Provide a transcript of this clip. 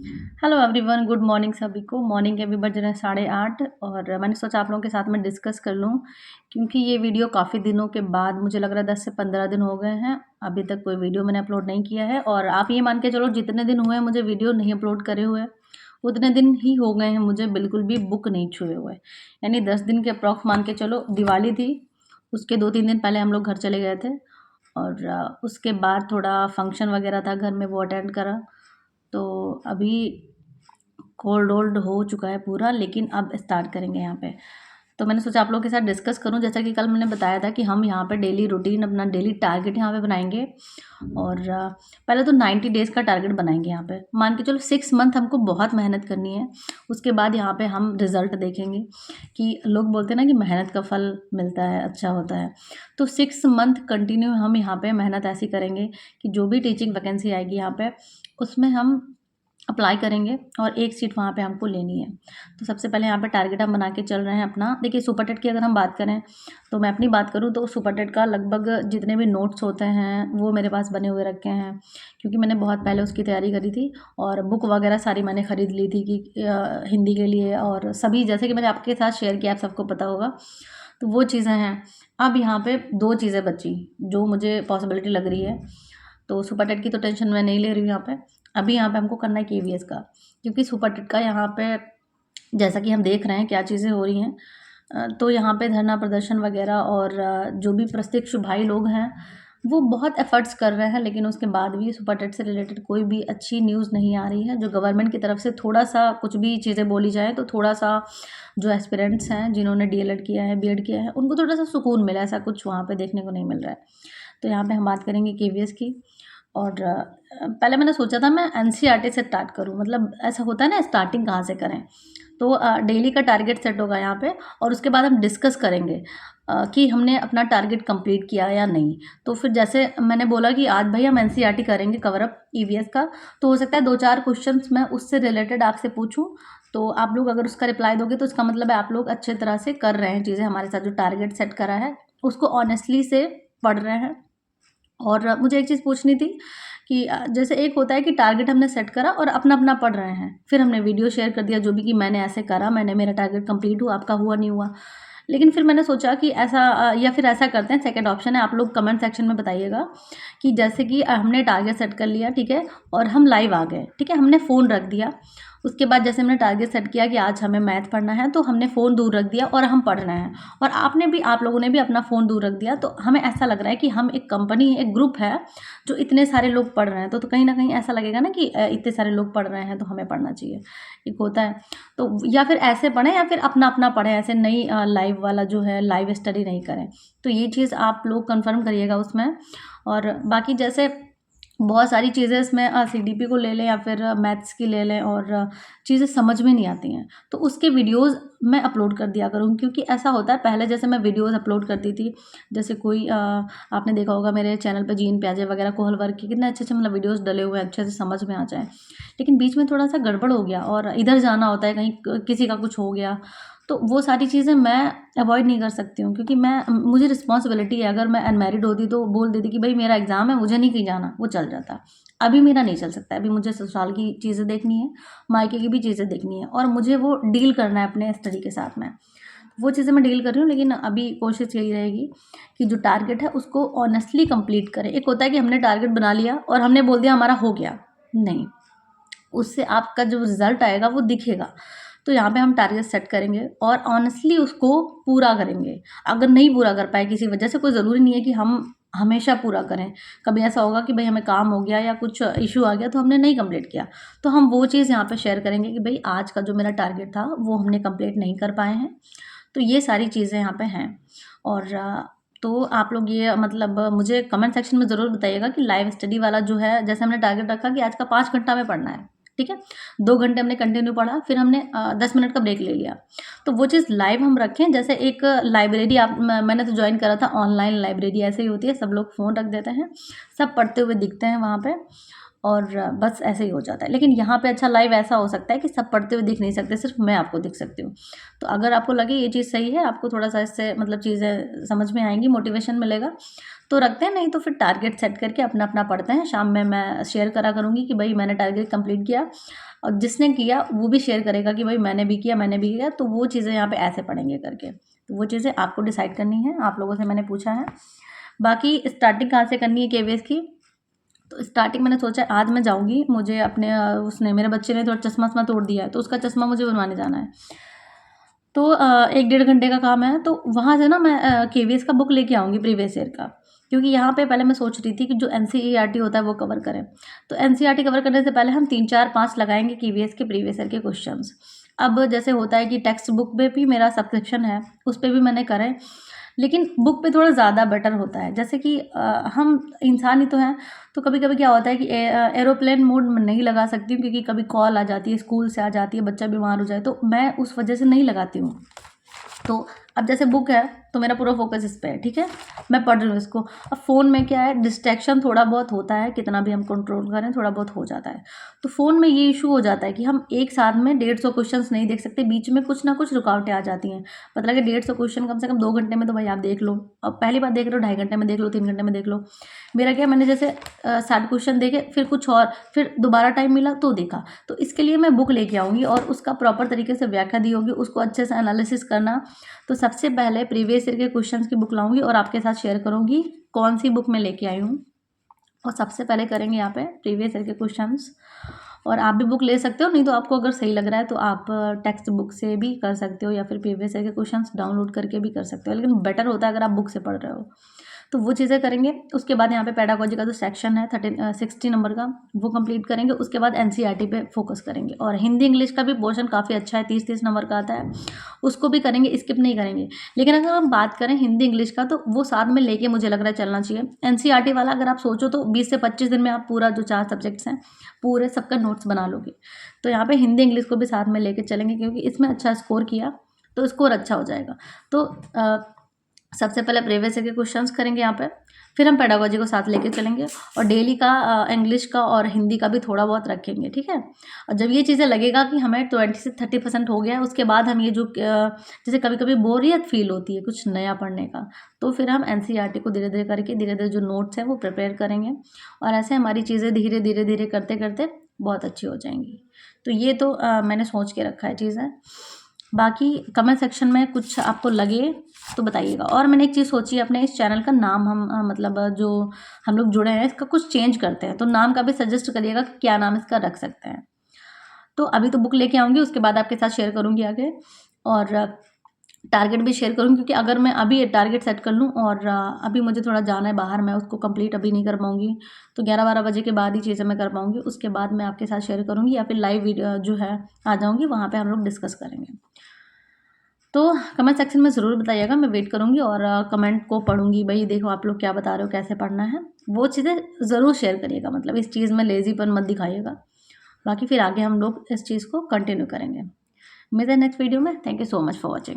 Hello everyone, good morning सभी को। Morning के अभी बज रहे हैं 8:30 और मैंने सोचा आप लोगों के साथ में डिस्कस कर लूँ क्योंकि ये वीडियो काफ़ी दिनों के बाद, मुझे लग रहा है 10 से 15 दिन हो गए हैं, अभी तक कोई वीडियो मैंने अपलोड नहीं किया है। और आप ये मान के चलो जितने दिन हुए हैं मुझे वीडियो नहीं अपलोड करे हुए उतने दिन ही हो गए हैं मुझे बिल्कुल भी बुक नहीं छुए हुए। यानी 10 दिन के अप्रॉक्स मान के चलो। दिवाली थी, उसके 2-3 दिन पहले हम लोग घर चले गए थे और उसके बाद थोड़ा फंक्शन वगैरह था घर में, वो अटेंड करा। तो अभी कोल्ड वोल्ड हो चुका है पूरा, लेकिन अब स्टार्ट करेंगे यहाँ पे। तो मैंने सोचा आप लोगों के साथ डिस्कस करूँ, जैसा कि कल मैंने बताया था कि हम यहाँ पे डेली रूटीन, अपना डेली टारगेट यहाँ पे बनाएंगे। और पहले तो 90 डेज़ का टारगेट बनाएंगे यहाँ पे। मान के चलो 6 मंथ हमको बहुत मेहनत करनी है। उसके बाद यहाँ पे हम रिजल्ट देखेंगे कि लोग बोलते हैं ना कि मेहनत का फल मिलता है, अच्छा होता है। तो 6 मंथ कंटिन्यू हम यहाँ पे मेहनत ऐसी करेंगे कि जो भी टीचिंग वैकेंसी आएगी यहाँ पे, उसमें हम अप्लाई करेंगे और एक सीट वहाँ पे हमको लेनी है। तो सबसे पहले यहाँ पे टारगेट हम बना के चल रहे हैं अपना। देखिए, सुपर टेट की अगर हम बात करें, तो मैं अपनी बात करूँ तो सुपर टेट का लगभग जितने भी नोट्स होते हैं वो मेरे पास बने हुए रखे हैं, क्योंकि मैंने बहुत पहले उसकी तैयारी करी थी और बुक वगैरह सारी मैंने ख़रीद ली थी कि हिंदी के लिए और सभी, जैसे कि मैंने आपके साथ शेयर किया, आप सबको पता होगा। तो वो चीज़ें हैं। अब यहाँ पे 2 चीज़ें बची जो मुझे पॉसिबिलिटी लग रही है। तो सुपर टेट की तो टेंशन मैं नहीं ले रही हूँ यहाँ पे। अभी यहाँ पे हमको करना है केवीएस का, क्योंकि सुपर टेट का यहाँ पे जैसा कि हम देख रहे हैं क्या चीज़ें हो रही हैं। तो यहाँ पे धरना प्रदर्शन वगैरह और जो भी प्रत्यक्ष भाई लोग हैं वो बहुत एफर्ट्स कर रहे हैं, लेकिन उसके बाद भी सुपर टेट से रिलेटेड कोई भी अच्छी न्यूज़ नहीं आ रही है। जो गवर्नमेंट की तरफ से थोड़ा सा कुछ भी चीज़ें बोली जाए तो थोड़ा सा जो एस्पिरेंट्स हैं जिन्होंने डीएलएड किया है, बीएड किया है, उनको थोड़ा सा सुकून मिला, ऐसा कुछ वहाँ पे देखने को नहीं मिल रहा है। तो यहाँ पे हम बात करेंगे केवीएस की। और पहले मैंने सोचा था मैं एनसीईआरटी से स्टार्ट करूँ, मतलब ऐसा होता है ना, स्टार्टिंग कहाँ से करें। तो डेली का टारगेट सेट होगा यहाँ पे और उसके बाद हम डिस्कस करेंगे कि हमने अपना टारगेट कंप्लीट किया या नहीं। तो फिर जैसे मैंने बोला कि आज भाई हम एनसीईआरटी करेंगे कवर अप ईवीएस का, तो हो सकता है 2-4 क्वेश्चंस मैं उससे रिलेटेड आपसे पूछूं। तो आप लोग अगर उसका रिप्लाई दोगे तो इसका मतलब है आप लोग अच्छे तरह से कर रहे हैं चीज़ें, हमारे साथ जो टारगेट सेट करा है उसको ऑनेस्टली से पढ़ रहे हैं। और मुझे एक चीज़ पूछनी थी कि जैसे एक होता है कि टारगेट हमने सेट करा और अपना-अपना पढ़ रहे हैं, फिर हमने वीडियो शेयर कर दिया जो भी कि मैंने ऐसे करा, मैंने, मेरा टारगेट कंप्लीट हुआ, आपका हुआ नहीं हुआ। लेकिन फिर मैंने सोचा कि ऐसा या फिर ऐसा करते हैं, सेकंड ऑप्शन है, आप लोग कमेंट सेक्शन में बताइएगा कि जैसे कि हमने टारगेट सेट कर लिया, ठीक है, और हम लाइव आ गए, ठीक है, हमने फ़ोन रख दिया। उसके बाद जैसे हमने टारगेट सेट किया कि आज हमें मैथ पढ़ना है, तो हमने फ़ोन दूर रख दिया और हम पढ़ रहे हैं। और आप लोगों ने भी अपना फ़ोन दूर रख दिया, तो हमें ऐसा लग रहा है कि हम एक कंपनी, एक ग्रुप है जो इतने सारे लोग पढ़ रहे हैं। तो कहीं ना कहीं ऐसा लगेगा ना कि इतने सारे लोग पढ़ रहे हैं तो हमें पढ़ना चाहिए, एक होता है। तो या फिर ऐसे पढ़ें या फिर अपना अपना पढ़ें, ऐसे नहीं लाइव वाला जो है लाइव स्टडी नहीं करें। तो ये चीज़ आप लोग कंफर्म करिएगा उसमें। और बाकी जैसे बहुत सारी चीज़ें इसमें सीडीपी को ले लें या फिर मैथ्स की ले लें और चीज़ें समझ में नहीं आती हैं, तो उसके वीडियोज़ मैं अपलोड कर दिया करूँ। क्योंकि ऐसा होता है, पहले जैसे मैं वीडियोज़ अपलोड करती थी, जैसे कोई आपने देखा होगा मेरे चैनल पे जीन प्याजे वगैरह, कोहल वर्क के कितने अच्छे अच्छे मतलब वीडियोज़ डले हुए हैं, अच्छे से समझ में आ जाए। लेकिन बीच में थोड़ा सा गड़बड़ हो गया और इधर जाना होता है, कहीं किसी का कुछ हो गया, तो वो सारी चीज़ें मैं अवॉइड नहीं कर सकती हूँ। क्योंकि मुझे रिस्पॉन्सिबिलिटी है, अगर मैं अनमैरिड होती तो बोल देती कि भाई मेरा एग्ज़ाम है, मुझे नहीं कहीं जाना, वो चल जाता। अभी मेरा नहीं चल सकता है, अभी मुझे ससुराल की चीज़ें देखनी है, मायके की भी चीज़ें देखनी है और मुझे वो डील करना है अपने स्टडी के साथ में। वो चीज़ें मैं डील कर रही हूँ, लेकिन अभी कोशिश यही रहेगी कि जो टारगेट है उसको ऑनेस्टली कंप्लीट करें। एक होता है कि हमने टारगेट बना लिया और हमने बोल दिया हमारा हो गया, नहीं, उससे आपका जो रिज़ल्ट आएगा वो दिखेगा। तो यहाँ पे हम टारगेट सेट करेंगे और ऑनेस्टली उसको पूरा करेंगे। अगर नहीं पूरा कर पाए किसी वजह से, कोई ज़रूरी नहीं है कि हम हमेशा पूरा करें। कभी ऐसा होगा कि भाई हमें काम हो गया या कुछ इश्यू आ गया तो हमने नहीं कंप्लीट किया, तो हम वो चीज़ यहाँ पे शेयर करेंगे कि भाई आज का जो मेरा टारगेट था वो हमने कंप्लीट नहीं कर पाए हैं। तो ये सारी चीज़ें यहाँ पे हैं। और तो आप लोग ये मतलब मुझे कमेंट सेक्शन में ज़रूर बताइएगा कि लाइव स्टडी वाला जो है, जैसे हमने टारगेट रखा कि आज का 5 घंटा में पढ़ना है, ठीक है? 2 घंटे हमने कंटिन्यू पढ़ा, फिर हमने 10 मिनट का ब्रेक ले लिया। तो वो चीज़ लाइव हम रखें, जैसे एक लाइब्रेरी मैंने तो जॉइन करा था, ऑनलाइन लाइब्रेरी ऐसे ही होती है, सब लोग फ़ोन रख देते हैं, सब पढ़ते हुए दिखते हैं वहाँ पे और बस ऐसे ही हो जाता है। लेकिन यहाँ पे अच्छा लाइव ऐसा हो सकता है कि सब पढ़ते हुए दिख नहीं सकते, सिर्फ मैं आपको दिख सकती हूँ। तो अगर आपको लगे ये चीज़ सही है, आपको थोड़ा सा इससे मतलब चीज़ें समझ में आएंगी, मोटिवेशन मिलेगा, तो रखते हैं, नहीं तो फिर टारगेट सेट करके अपना अपना पढ़ते हैं। शाम में मैं शेयर करा करूँगी कि भाई मैंने टारगेट कंप्लीट किया, और जिसने किया वो भी शेयर करेगा कि भाई मैंने भी किया, तो वो चीज़ें यहाँ पे ऐसे पढ़ेंगे करके। तो वो चीज़ें आपको डिसाइड करनी है, आप लोगों से मैंने पूछा है। बाकी स्टार्टिंग कहाँ से करनी है केवीएस की, तो स्टार्टिंग मैंने सोचा आज मैं जाऊँगी, मुझे अपने उसने मेरे बच्चे ने थोड़ा चश्मा वश्मा तोड़ दिया है, तो उसका चश्मा मुझे बनवाने जाना है। तो 1 डेढ़ घंटे का काम है, तो वहाँ से ना मैं केवीएस का बुक लेके आऊँगी प्रीवियस ईयर का, क्योंकि यहाँ पे पहले मैं सोच रही थी कि जो एनसीईआरटी होता है वो कवर करें। तो एनसीईआरटी कवर करने से पहले हम 3 4 5 लगाएंगे केवीएस के प्रीवियस ईयर के क्वेश्चंस। अब जैसे होता है कि टेक्स्ट बुक पे भी मेरा सब्सक्रिप्शन है, उस पे भी मैंने करा है, लेकिन बुक पे थोड़ा ज़्यादा बेटर होता है। जैसे कि हम इंसान ही तो हैं, तो कभी-कभी क्या होता है कि एरोप्लेन मोड में नहीं लगा सकती हूँ, क्योंकि कभी कॉल आ जाती है, स्कूल से आ जाती है, बच्चा बीमार हो जाए, तो मैं उस वजह से नहीं लगाती हूँ। तो अब जैसे बुक है तो मेरा पूरा फोकस इस पे है, ठीक है, मैं पढ़ रही हूँ इसको। अब फ़ोन में क्या है, डिस्ट्रैक्शन थोड़ा बहुत होता है, कितना भी हम कंट्रोल करें थोड़ा बहुत हो जाता है। तो फ़ोन में ये इशू हो जाता है कि हम एक साथ में 150 क्वेश्चंस नहीं देख सकते, बीच में कुछ ना कुछ रुकावटें आ जाती हैं। मतलब कि 150 क्वेश्चन कम से कम 2 घंटे में तो भाई आप देख लो। अब पहली बार देख रहे हो 2.5 घंटे में देख लो, 3 घंटे में देख लो। मेरा क्या, मैंने जैसे 60 क्वेश्चन देखे, फिर कुछ और, फिर दोबारा टाइम मिला तो देखा। तो इसके लिए मैं बुक लेके आऊँगी और उसका प्रॉपर तरीके से व्याख्या दी होगी, उसको अच्छे से एनालिसिस करना। तो सबसे पहले प्रीवियस ईयर के क्वेश्चंस की बुक लाऊंगी और आपके साथ शेयर करूंगी कौन सी बुक मैं लेके आई हूँ। और सबसे पहले करेंगे यहाँ पे प्रीवियस ईयर के क्वेश्चंस, और आप भी बुक ले सकते हो, नहीं तो आपको अगर सही लग रहा है तो आप टेक्स्ट बुक से भी कर सकते हो, या फिर प्रीवियस ईयर के क्वेश्चंस डाउनलोड करके भी कर सकते हो, लेकिन बेटर होता है अगर आप बुक से पढ़ रहे हो। तो वो चीज़ें करेंगे। उसके बाद यहाँ पे पेडागोजी का जो सेक्शन है 60 नंबर का, वो कंप्लीट करेंगे। उसके बाद एनसीईआरटी पे फोकस करेंगे, और हिंदी इंग्लिश का भी पोर्शन काफ़ी अच्छा है, 30-30 नंबर का आता है, उसको भी करेंगे, स्किप नहीं करेंगे। लेकिन अगर हम बात करें हिंदी इंग्लिश का, तो वो साथ में लेके मुझे लग रहा है चलना चाहिए। एनसीईआरटी वाला अगर आप सोचो तो 20 से 25 दिन में आप पूरा जो 4 सब्जेक्ट्स हैं पूरे सबका नोट्स बना लोगे। तो यहाँ पे हिंदी इंग्लिश को भी साथ में लेके चलेंगे, क्योंकि इसमें अच्छा स्कोर किया तो स्कोर अच्छा हो जाएगा। तो सबसे पहले प्रीवियस ईयर के क्वेश्चंस करेंगे यहाँ पे, फिर हम पेडागोजी को साथ लेके चलेंगे, और डेली का इंग्लिश का और हिंदी का भी थोड़ा बहुत रखेंगे, ठीक है। और जब ये चीज़ें लगेगा कि हमें 20 से 30% हो गया है, उसके बाद हम ये जो जैसे कभी कभी बोरियत फील होती है कुछ नया पढ़ने का, तो फिर हम एनसीईआरटी को धीरे धीरे करके धीरे धीरे जो नोट्स हैं वो प्रिपेयर करेंगे, और ऐसे हमारी चीज़ें धीरे धीरे धीरे करते करते बहुत अच्छी हो जाएंगी। तो ये तो मैंने सोच के रखा है चीज़ें। बाकी कमेंट सेक्शन में कुछ आपको लगे तो बताइएगा। और मैंने एक चीज़ सोची है, अपने इस चैनल का नाम हम मतलब जो हम लोग जुड़े हैं इसका कुछ चेंज करते हैं, तो नाम का भी सजेस्ट करिएगा कि क्या नाम इसका रख सकते हैं। तो अभी तो बुक लेके आऊँगी, उसके बाद आपके साथ शेयर करूँगी आगे, और टारगेट भी शेयर करूँगी, क्योंकि अगर मैं अभी टारगेट सेट कर लूँ और अभी मुझे थोड़ा जाना है बाहर, मैं उसको कंप्लीट अभी नहीं कर पाऊँगी, तो 11-12 बजे के बाद ही चीज़ें मैं कर पाऊँगी। उसके बाद मैं आपके साथ शेयर करूँगी, या फिर लाइव वीडियो जो है आ जाऊँगी, वहाँ पे हम लोग डिस्कस करेंगे। तो कमेंट सेक्शन में ज़रूर बताइएगा, मैं वेट करूँगी, और कमेंट को पढ़ूँगी, भाई देखो आप लोग क्या बता रहे हो, कैसे पढ़ना है, वो चीज़ें ज़रूर शेयर करिएगा। मतलब इस चीज़ में लेज़ीपन मत दिखाइएगा। बाकी फिर आगे हम लोग इस चीज़ को कंटिन्यू करेंगे। मिलते हैं नेक्स्ट वीडियो में। Thank you so much for watching.